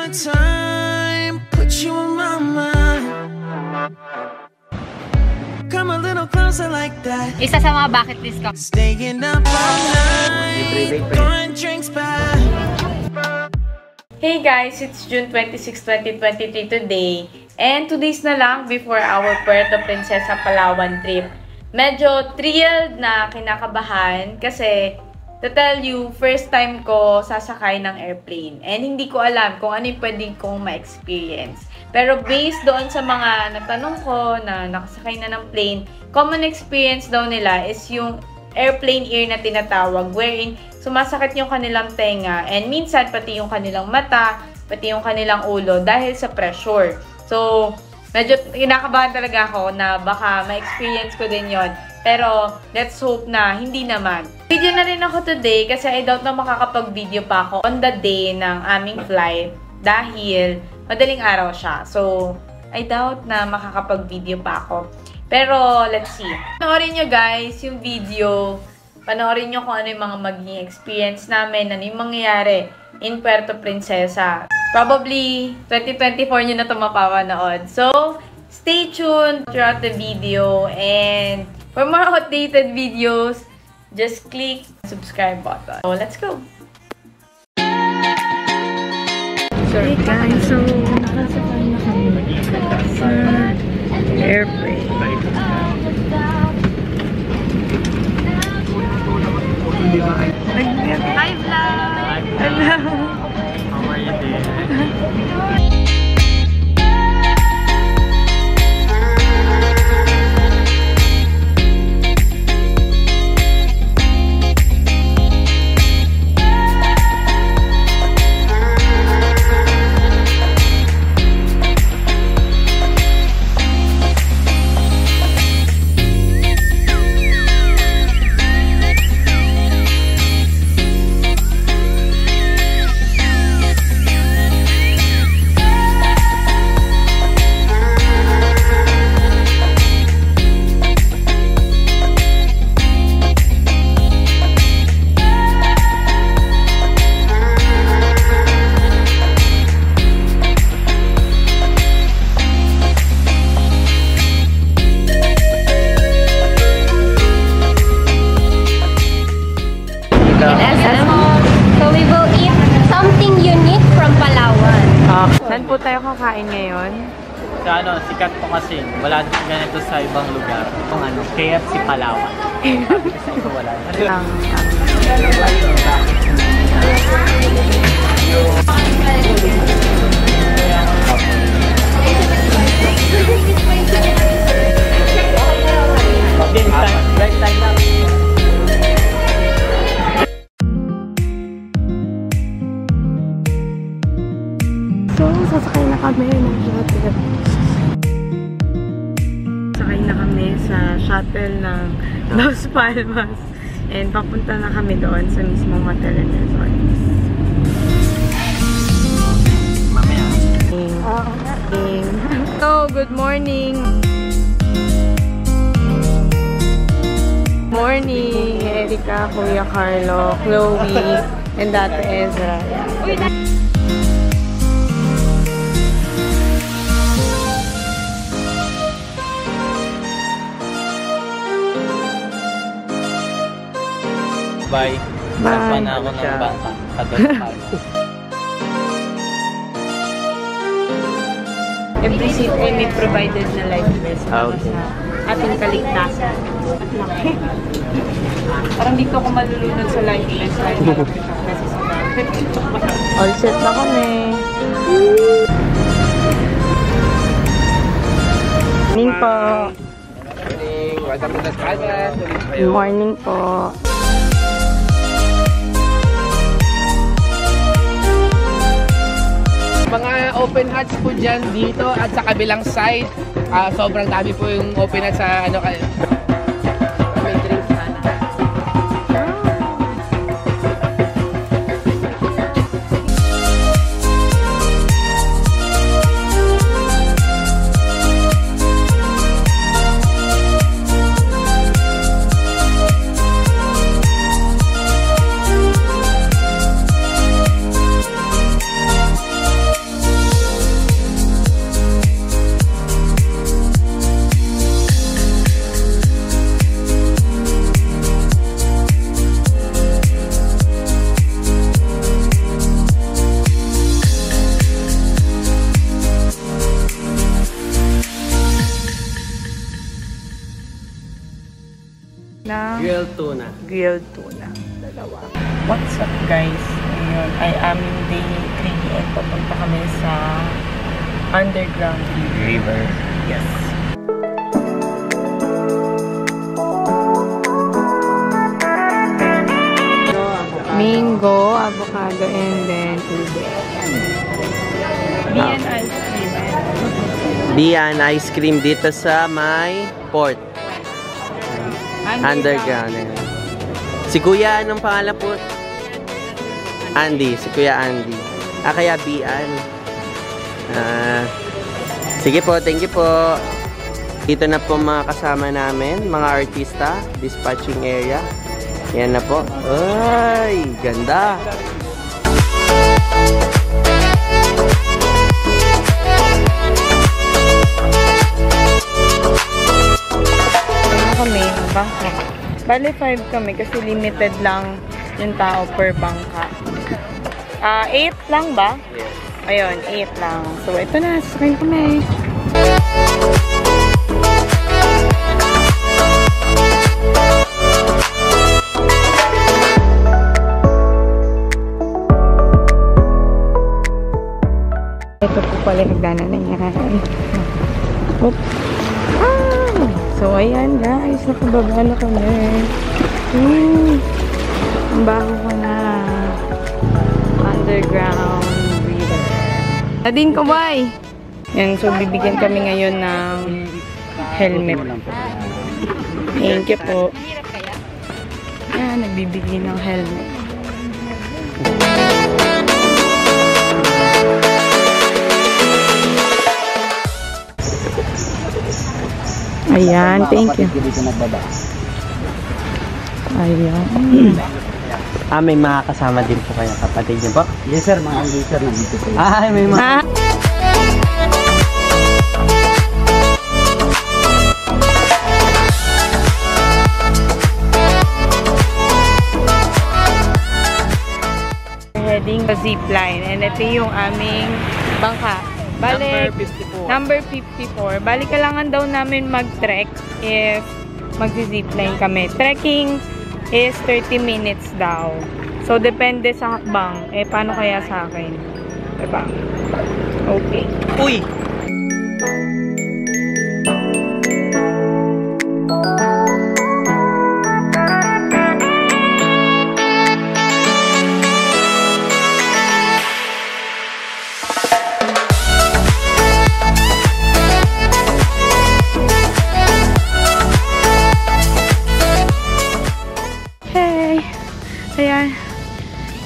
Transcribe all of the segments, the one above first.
the time, put you in my mind. Come a little closer like that. Isa sa mga bucket list ko. Staying up all night, pouring drinks back. Hey guys, it's June 26, 2023 today. And 2 days na lang before our Puerto Princesa, Palawan trip. Medyo thrilled na kinakabahan kasi to tell you, first time ko sasakay ng airplane. And hindi ko alam kung ano yung pwede kong ma-experience. Pero based doon sa mga natanong ko na nakasakay na ng plane, common experience daw nila is yung airplane ear na tinatawag, wherein sumasakit yung kanilang tenga and minsan pati yung kanilang mata, pati yung kanilang ulo dahil sa pressure. So, medyo kinakabahan talaga ako na baka ma-experience ko din yon. Pero, let's hope na hindi naman. Video na rin ako today kasi I doubt na makakapag-video pa ako on the day ng aming flight dahil madaling araw siya. So, I doubt na makakapag-video pa ako. Pero, let's see. Panoorin nyo guys yung video. Panoorin nyo kung ano yung mga magiging experience namin, ano yung mangyayari in Puerto Princesa. Probably, 2024 nyo na ito mapapanood. So, stay tuned throughout the video and for more updated videos, just click the subscribe button. So, let's go! Hey guys, so nakasakay na kami sa airplane. Hi vlog! Hello! How are you doing? So we will eat something unique from Palawan. Saan po tayo kakain ngayon? Sa sikat po kasi, wala ganito sa ibang lugar. Kung KFC Palawan. Sabi kasi ito wala. Break time lang. So, sasakay na kami ng shuttle. Sakay na kami sa shuttle ng Las Palmas. And papunta na kami doon sa mismong hotel and resorts. Mamaya. So, good morning! Morning! Erika, Kuya Carlo, Chloe, and Date Ezra. Bye. Sasama na ako ng bangka. Every seat ay may provided na life vest para sa ating kaligtasan. Parang dito ako malulunod sa life vest. All set na kami. Morning po. Morning po. Mga open hats po dyan dito at sa kabilang side. Sobrang dami po yung open hats sa may drinks sana. na Grilled tuna. dalawa. What's up guys? Ngayon ay aming day 3 and papunta kami sa underground river. Yes. Mango, avocado, and then ube. Bian ice cream. Bian ice cream dito sa may port. Underground. Si Kuya, anong pangalan po? Andy. Si Kuya Andy. Kaya Bian. Sige po, thank you po. Dito na po mga kasama namin, mga artista, dispatching area. Yan na po. Ay, ganda. Kami, bangka. Bale 5 kami kasi limited lang yung tao per bangka. 8 lang ba? Yes. Ayun, 8 lang. So, ito na. Sasakay kami. Ito po pala nagdana na yan. Oops. So, ayan guys. Nakababa na kami. Ang bago ko na. Underground river. Nadine ko, boy! Yan, so bibigyan kami ngayon ng helmet. Thank you po. Yan, nagbibigay ng helmet. Ayan, thank you. Ayan. May mga kasama din po kayo, kapatid niyo po? Yes sir, mga sir nandito po. May mga... Heading sa zipline. And ito yung aming bangka. Balik, number 54. Balik kailangan daw namin mag-trek if mag-zipline kami. Trekking is 30 minutes daw. So, depende sa hakbang. Paano kaya sa akin? Diba? Okay. Uy! Ayan.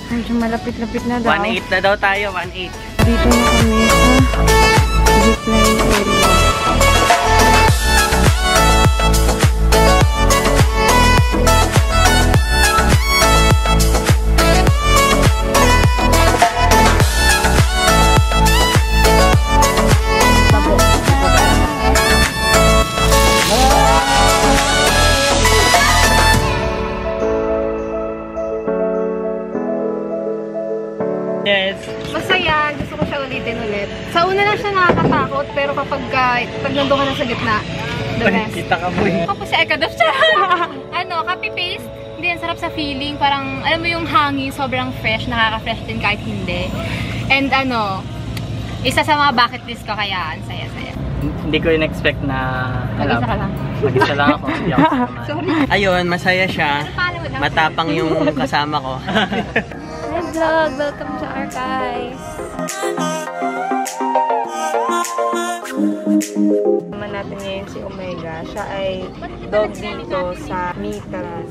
Medyo malapit-lapit na daw. 1.8 na daw tayo, 1.8. Dito na kami sa zipline area. Yes. Masaya. Gusto ko siya ulitin ulit. Sa una lang siya nakakatakot, pero kapag nandun ka na sa gitna, the best. Kita ka mo eh. Ako po si Ekadov siya. Copy-paste. Hindi, ang sarap sa feeling. Parang, alam mo yung hangin, sobrang fresh. Nakaka-fresh din kahit hindi. And isa sa mga bucket list ko, kaya ang saya-saya. Hindi ko in-expect na... Mag-isa ka lang. Mag-isa lang ako. Hindi ako kasama. Sorry. Ayun, masaya siya. Paano mo lang? Matapang yung kasama ko. Hi vlog! Welcome to Archives! Naman natin ngayon si Omega. Siya ay dog dito sa Mitras.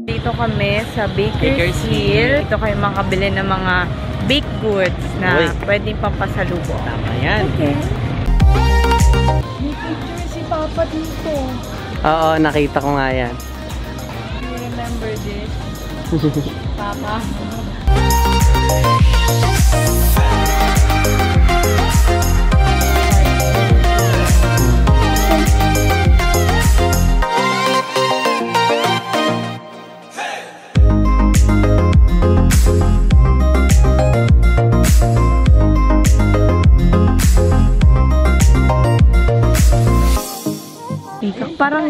Dito kami sa Baker's Hill. Dito kayo makabili ng mga baked goods na pwedeng pampasalubong. Tama yan. Okay. May picture si Papa dito. Oo, nakita ko nga yan. Do you remember this? Papa.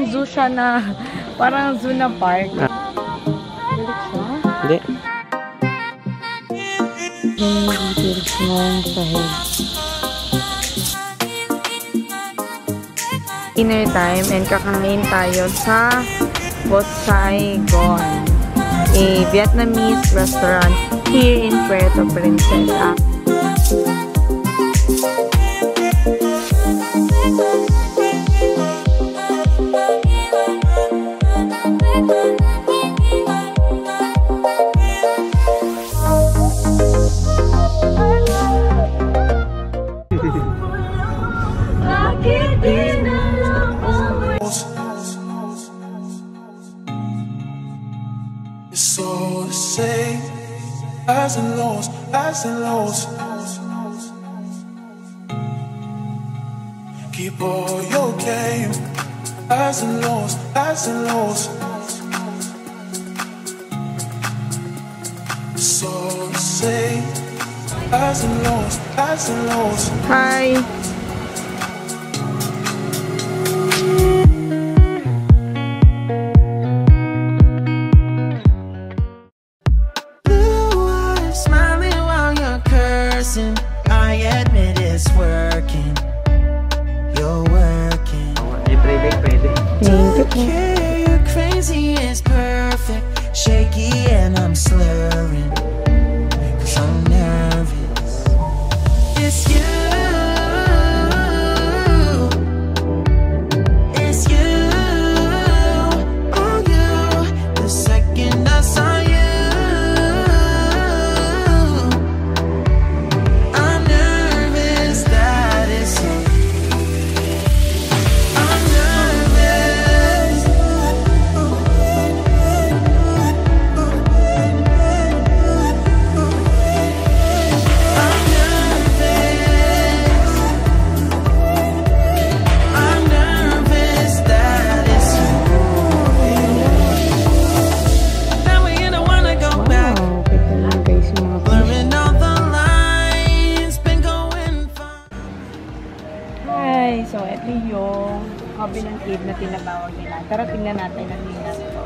parang zoo siya na, parang zoo na park. Balik siya? Hindi. Details mo sa head. Dinner time and kakain tayo sa Bot Saigon, a Vietnamese restaurant here in Puerto Princesa. It's all the same, highs and lows, highs and lows. Keep all your game, highs and lows, highs and lows. It's all the same, highs and lows, highs and lows. Hi! I admit it's working. You're working. Pwede. Thank you. You're crazy, it's perfect. Shaky and I'm slurring, 'cause I'm nervous. It's you. It's you. Oh, you. The second I saw you, so ito yung Covenant Cave na tinatawag nila. Tara, tingnan natin ang nila ito.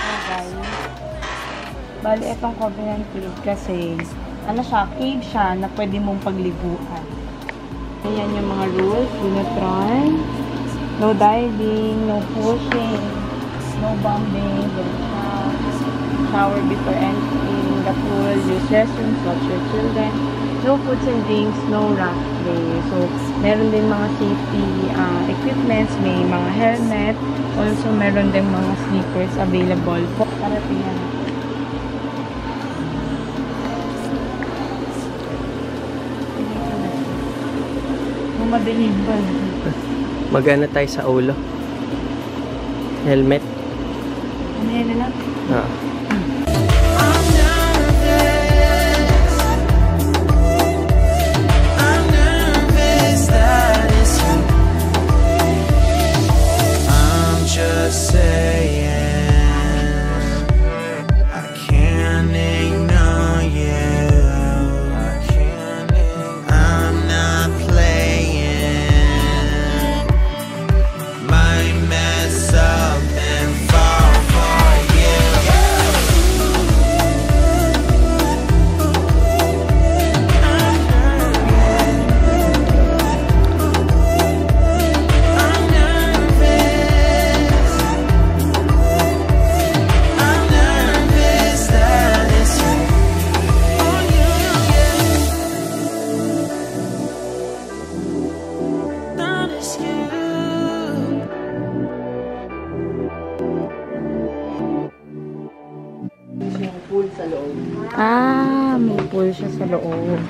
Okay. Bali, itong Covenant Cave kasi, ano siya, cave siya na pwede mong pagliguan. Ayan yung mga rules. Do not run. No diving, no pushing, no bombing, shower before entering the pool, use restrooms, watch your children, no foods and drinks, no raft play. So, meron din mga safety equipments, may mga helmet, also meron din mga sneakers available po. Para tingnan natin. Madilim ba? Magana tayo sa ulo. Helmet. Ano yan na lang? Ah. Just saying, I can't ignore you. I'm not playing. Might mess up and fall for you. Ah, may pool siya sa loob.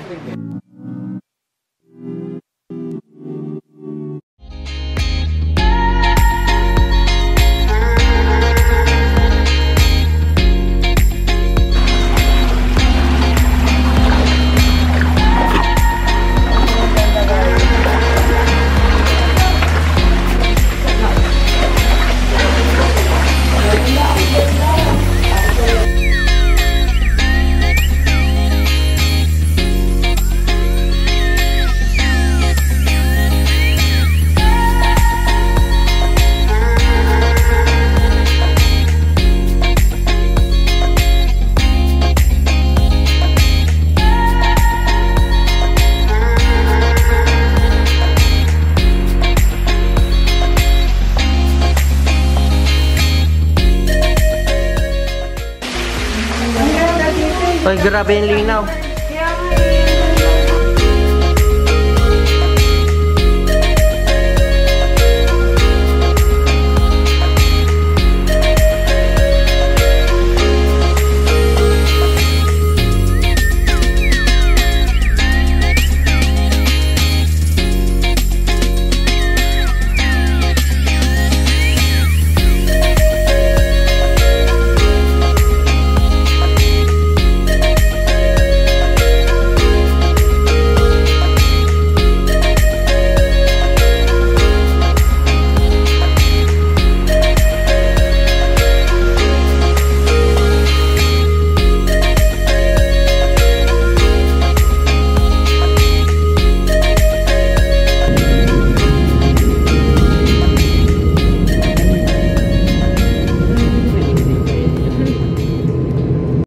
Ay, grabe yung linaw. Kaya nga eh.